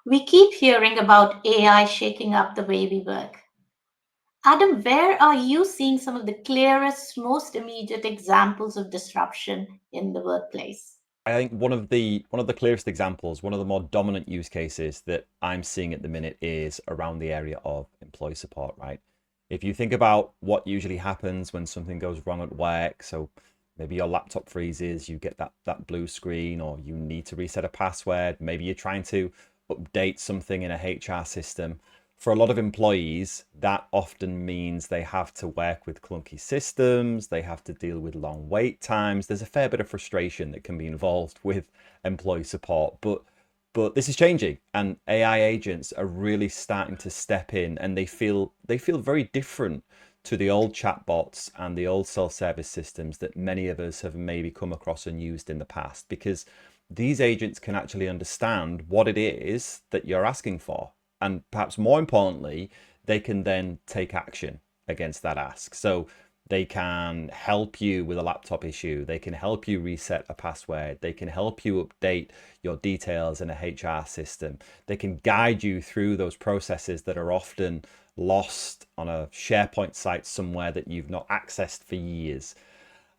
We keep hearing about AI shaking up the way we work. Adam, where are you seeing some of the clearest, most immediate examples of disruption in the workplace? I think one of the clearest examples, one of the more dominant use cases that I'm seeing at the minute is around the area of employee support, right? If you think about what usually happens when something goes wrong at work, so maybe your laptop freezes, you get that blue screen, or you need to reset a password, maybe you're trying to update something in a HR system. For a lot of employees, that often means they have to work with clunky systems, they have to deal with long wait times. There's a fair bit of frustration that can be involved with employee support, but this is changing, and AI agents are really starting to step in, and they feel very different to the old chatbots and the old self-service systems that many of us have maybe come across and used in the past, because these agents can actually understand what it is that you're asking for, and perhaps more importantly, they can then take action against that ask. So they can help you with a laptop issue, they can help you reset a password, they can help you update your details in a HR system, they can guide you through those processes that are often lost on a SharePoint site somewhere that you've not accessed for years.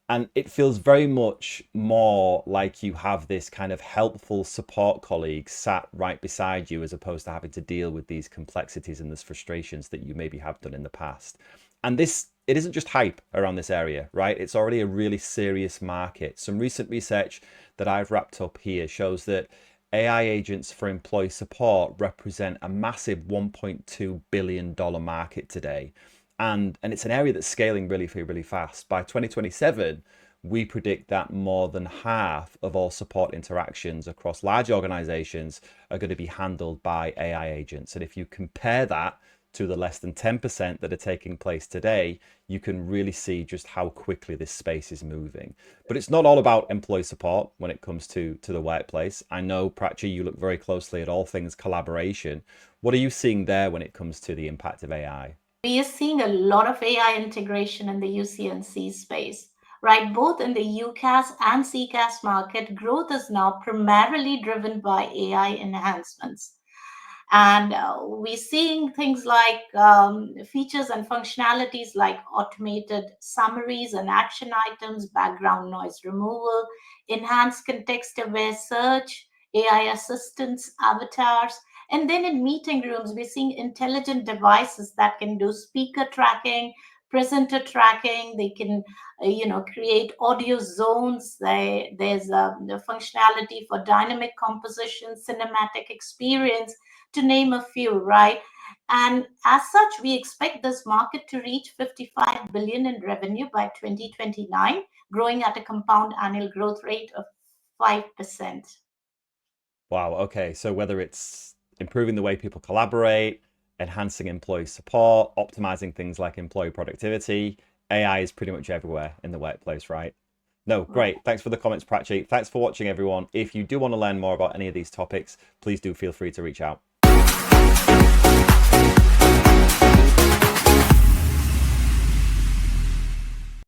And it feels very much more like you have this kind of helpful support colleague sat right beside you, as opposed to having to deal with these complexities and these frustrations that you maybe have done in the past. And this, it isn't just hype around this area, right? It's already a really serious market. Some recent research that I've wrapped up here shows that AI agents for employee support represent a massive $1.2 billion market today. And it's an area that's scaling really fast. By 2027, we predict that more than half of all support interactions across large organizations are going to be handled by AI agents. And if you compare that to the less than 10% that are taking place today, you can really see just how quickly this space is moving. But it's not all about employee support when it comes to the workplace. I know, Prachi, you look very closely at all things collaboration. What are you seeing there when it comes to the impact of AI? We are seeing a lot of AI integration in the UC&C space, right? Both in the UCAS and CCAS market, growth is now primarily driven by AI enhancements. And we're seeing things like features and functionalities like automated summaries and action items, background noise removal, enhanced context aware search, AI assistants, avatars. And then in meeting rooms, we're seeing intelligent devices that can do speaker tracking, presenter tracking. They can, create audio zones. There's the functionality for dynamic composition, cinematic experience, to name a few, right? And as such, we expect this market to reach 55 billion in revenue by 2029, growing at a compound annual growth rate of 5%. Wow. Okay. So whether it's improving the way people collaborate, enhancing employee support, optimizing things like employee productivity, AI is pretty much everywhere in the workplace, right? No, great. Thanks for the comments, Prachi. Thanks for watching, everyone. If you do want to learn more about any of these topics, please do feel free to reach out.